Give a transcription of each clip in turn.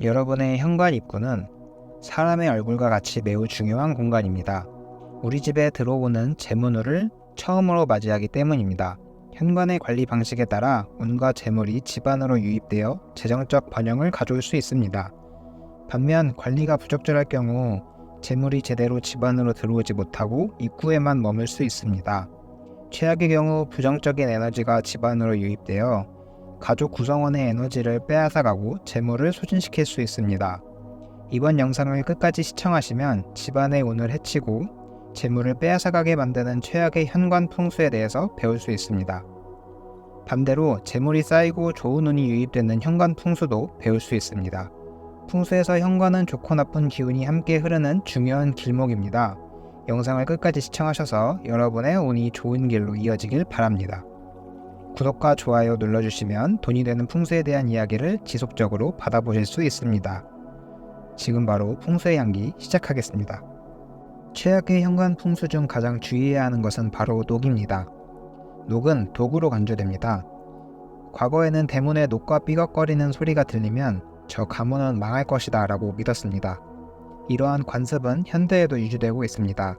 여러분의 현관 입구는 사람의 얼굴과 같이 매우 중요한 공간입니다. 우리 집에 들어오는 재문을 처음으로 맞이하기 때문입니다. 현관의 관리 방식에 따라 운과 재물이 집 안으로 유입되어 재정적 번영을 가져올 수 있습니다. 반면 관리가 부적절할 경우 재물이 제대로 집 안으로 들어오지 못하고 입구에만 머물 수 있습니다. 최악의 경우 부정적인 에너지가 집 안으로 유입되어 가족 구성원의 에너지를 빼앗아가고 재물을 소진시킬 수 있습니다. 이번 영상을 끝까지 시청하시면 집안의 운을 해치고 재물을 빼앗아가게 만드는 최악의 현관 풍수에 대해서 배울 수 있습니다. 반대로 재물이 쌓이고 좋은 운이 유입되는 현관 풍수도 배울 수 있습니다. 풍수에서 현관은 좋고 나쁜 기운이 함께 흐르는 중요한 길목입니다. 영상을 끝까지 시청하셔서 여러분의 운이 좋은 길로 이어지길 바랍니다. 구독과 좋아요 눌러주시면 돈이 되는 풍수에 대한 이야기를 지속적으로 받아보실 수 있습니다. 지금 바로 풍수의 향기 시작하겠습니다. 최악의 현관 풍수 중 가장 주의해야 하는 것은 바로 녹입니다. 녹은 도구로 간주됩니다. 과거에는 대문에 녹과 삐걱거리는 소리가 들리면 저 가문은 망할 것이다 라고 믿었습니다. 이러한 관습은 현대에도 유지되고 있습니다.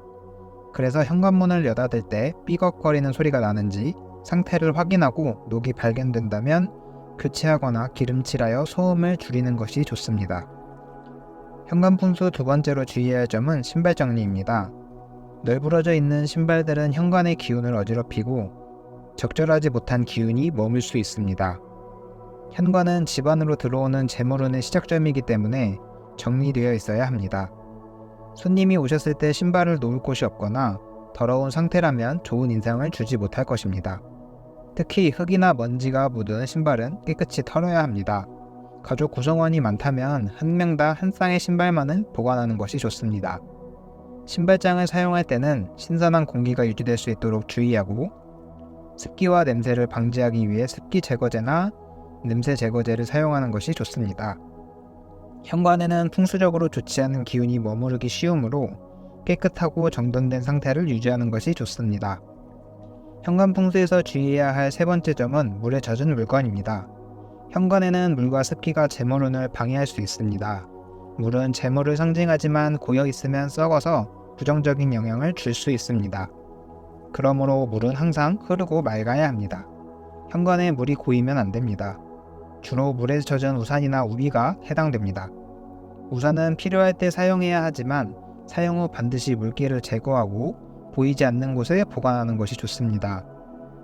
그래서 현관문을 여닫을 때 삐걱거리는 소리가 나는지 상태를 확인하고 녹이 발견된다면 교체하거나 기름칠하여 소음을 줄이는 것이 좋습니다. 현관 풍수 두 번째로 주의해야 할 점은 신발 정리입니다. 널브러져 있는 신발들은 현관의 기운을 어지럽히고 적절하지 못한 기운이 머물 수 있습니다. 현관은 집 안으로 들어오는 재물운의 시작점이기 때문에 정리되어 있어야 합니다. 손님이 오셨을 때 신발을 놓을 곳이 없거나 더러운 상태라면 좋은 인상을 주지 못할 것입니다. 특히 흙이나 먼지가 묻은 신발은 깨끗이 털어야 합니다. 가족 구성원이 많다면 한 명당 한 쌍의 신발만은 보관하는 것이 좋습니다. 신발장을 사용할 때는 신선한 공기가 유지될 수 있도록 주의하고 습기와 냄새를 방지하기 위해 습기 제거제나 냄새 제거제를 사용하는 것이 좋습니다. 현관에는 풍수적으로 좋지 않은 기운이 머무르기 쉬우므로 깨끗하고 정돈된 상태를 유지하는 것이 좋습니다. 현관 풍수에서 주의해야 할 세 번째 점은 물에 젖은 물건입니다. 현관에는 물과 습기가 재물운을 방해할 수 있습니다. 물은 재물을 상징하지만 고여 있으면 썩어서 부정적인 영향을 줄 수 있습니다. 그러므로 물은 항상 흐르고 맑아야 합니다. 현관에 물이 고이면 안 됩니다. 주로 물에 젖은 우산이나 우비가 해당됩니다. 우산은 필요할 때 사용해야 하지만 사용 후 반드시 물기를 제거하고 보이지 않는 곳에 보관하는 것이 좋습니다.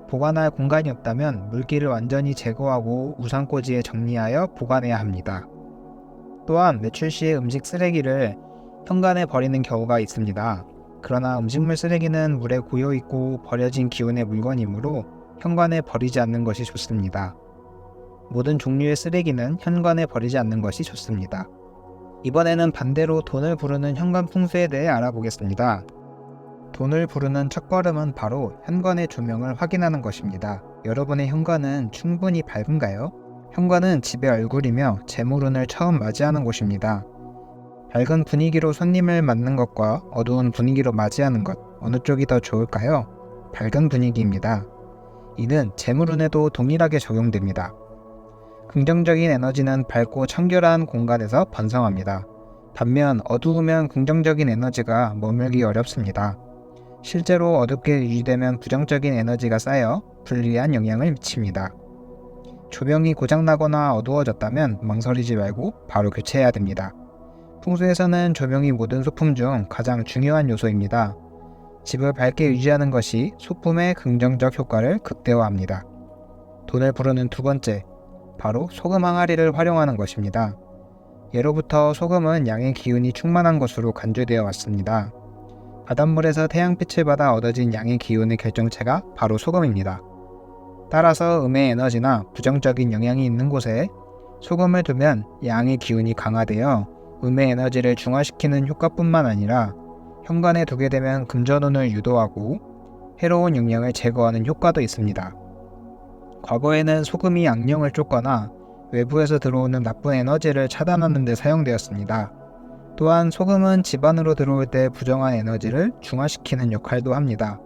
보관할 공간이 없다면 물기를 완전히 제거하고 우산꽂이에 정리하여 보관해야 합니다. 또한 외출 시에 음식 쓰레기를 현관에 버리는 경우가 있습니다. 그러나 음식물 쓰레기는 물에 고여있고 버려진 기운의 물건이므로 현관에 버리지 않는 것이 좋습니다. 모든 종류의 쓰레기는 현관에 버리지 않는 것이 좋습니다. 이번에는 반대로 돈을 부르는 현관 풍수에 대해 알아보겠습니다. 돈을 부르는 첫걸음은 바로 현관의 조명을 확인하는 것입니다. 여러분의 현관은 충분히 밝은가요? 현관은 집의 얼굴이며 재물운을 처음 맞이하는 곳입니다. 밝은 분위기로 손님을 맞는 것과 어두운 분위기로 맞이하는 것, 어느 쪽이 더 좋을까요? 밝은 분위기입니다. 이는 재물운에도 동일하게 적용됩니다. 긍정적인 에너지는 밝고 청결한 공간에서 번성합니다. 반면 어두우면 긍정적인 에너지가 머물기 어렵습니다. 실제로 어둡게 유지되면 부정적인 에너지가 쌓여 불리한 영향을 미칩니다. 조명이 고장나거나 어두워졌다면 망설이지 말고 바로 교체해야 됩니다. 풍수에서는 조명이 모든 소품 중 가장 중요한 요소입니다. 집을 밝게 유지하는 것이 소품의 긍정적 효과를 극대화합니다. 돈을 부르는 두 번째, 바로 소금 항아리를 활용하는 것입니다. 예로부터 소금은 양의 기운이 충만한 것으로 간주되어 왔습니다. 바닷물에서 태양빛을 받아 얻어진 양의 기운의 결정체가 바로 소금입니다. 따라서 음의 에너지나 부정적인 영향이 있는 곳에 소금을 두면 양의 기운이 강화되어 음의 에너지를 중화시키는 효과뿐만 아니라 현관에 두게 되면 금전운을 유도하고 해로운 영향을 제거하는 효과도 있습니다. 과거에는 소금이 악령을 쫓거나 외부에서 들어오는 나쁜 에너지를 차단하는 데 사용되었습니다. 또한 소금은 집 안으로 들어올 때 부정한 에너지를 중화시키는 역할도 합니다.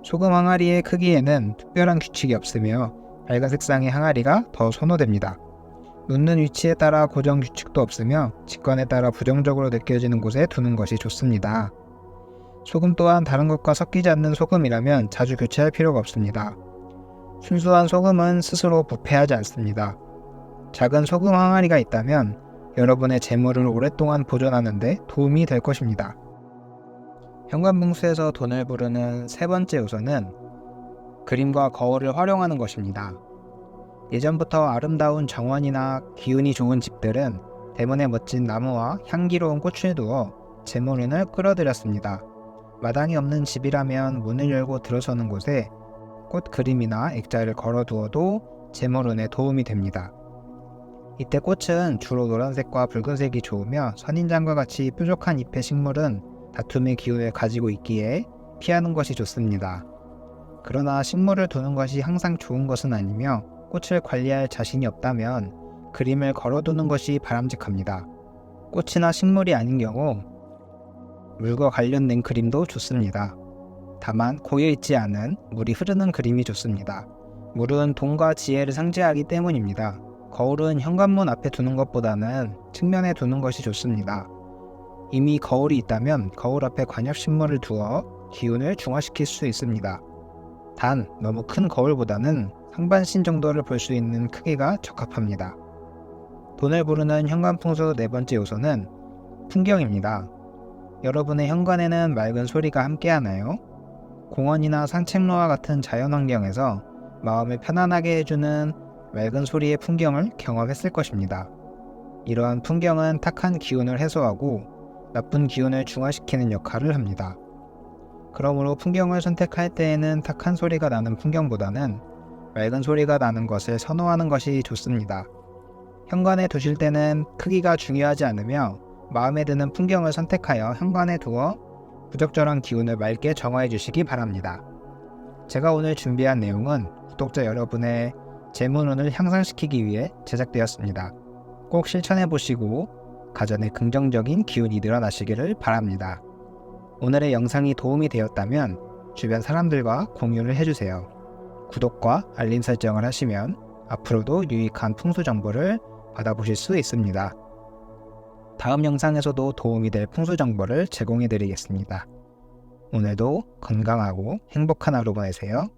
소금 항아리의 크기에는 특별한 규칙이 없으며 밝은 색상의 항아리가 더 선호됩니다. 놓는 위치에 따라 고정 규칙도 없으며 직관에 따라 부정적으로 느껴지는 곳에 두는 것이 좋습니다. 소금 또한 다른 것과 섞이지 않는 소금이라면 자주 교체할 필요가 없습니다. 순수한 소금은 스스로 부패하지 않습니다. 작은 소금 항아리가 있다면 여러분의 재물을 오랫동안 보존하는 데 도움이 될 것입니다. 현관봉수에서 돈을 부르는 세 번째 요소는 그림과 거울을 활용하는 것입니다. 예전부터 아름다운 정원이나 기운이 좋은 집들은 대문에 멋진 나무와 향기로운 꽃을 두어 재물운을 끌어들였습니다. 마당이 없는 집이라면 문을 열고 들어서는 곳에 꽃 그림이나 액자를 걸어두어도 재물운에 도움이 됩니다. 이때 꽃은 주로 노란색과 붉은색이 좋으며 선인장과 같이 뾰족한 잎의 식물은 다툼의 기운을 가지고 있기에 피하는 것이 좋습니다. 그러나 식물을 두는 것이 항상 좋은 것은 아니며 꽃을 관리할 자신이 없다면 그림을 걸어두는 것이 바람직합니다. 꽃이나 식물이 아닌 경우 물과 관련된 그림도 좋습니다. 다만 고여있지 않은 물이 흐르는 그림이 좋습니다. 물은 돈과 지혜를 상징하기 때문입니다. 거울은 현관문 앞에 두는 것보다는 측면에 두는 것이 좋습니다. 이미 거울이 있다면 거울 앞에 관엽식물을 두어 기운을 중화시킬 수 있습니다. 단 너무 큰 거울보다는 상반신 정도를 볼 수 있는 크기가 적합합니다. 돈을 부르는 현관풍수 네 번째 요소는 풍경입니다. 여러분의 현관에는 맑은 소리가 함께하나요? 공원이나 산책로와 같은 자연환경에서 마음을 편안하게 해주는 맑은 소리의 풍경을 경험했을 것입니다. 이러한 풍경은 탁한 기운을 해소하고 나쁜 기운을 중화시키는 역할을 합니다. 그러므로 풍경을 선택할 때에는 탁한 소리가 나는 풍경보다는 맑은 소리가 나는 것을 선호하는 것이 좋습니다. 현관에 두실 때는 크기가 중요하지 않으며 마음에 드는 풍경을 선택하여 현관에 두어 부적절한 기운을 맑게 정화해 주시기 바랍니다. 제가 오늘 준비한 내용은 구독자 여러분의 재물운을 향상시키기 위해 제작되었습니다. 꼭 실천해 보시고 가정에 긍정적인 기운이 늘어나시기를 바랍니다. 오늘의 영상이 도움이 되었다면 주변 사람들과 공유를 해주세요. 구독과 알림 설정을 하시면 앞으로도 유익한 풍수 정보를 받아보실 수 있습니다. 다음 영상에서도 도움이 될 풍수 정보를 제공해 드리겠습니다. 오늘도 건강하고 행복한 하루 보내세요.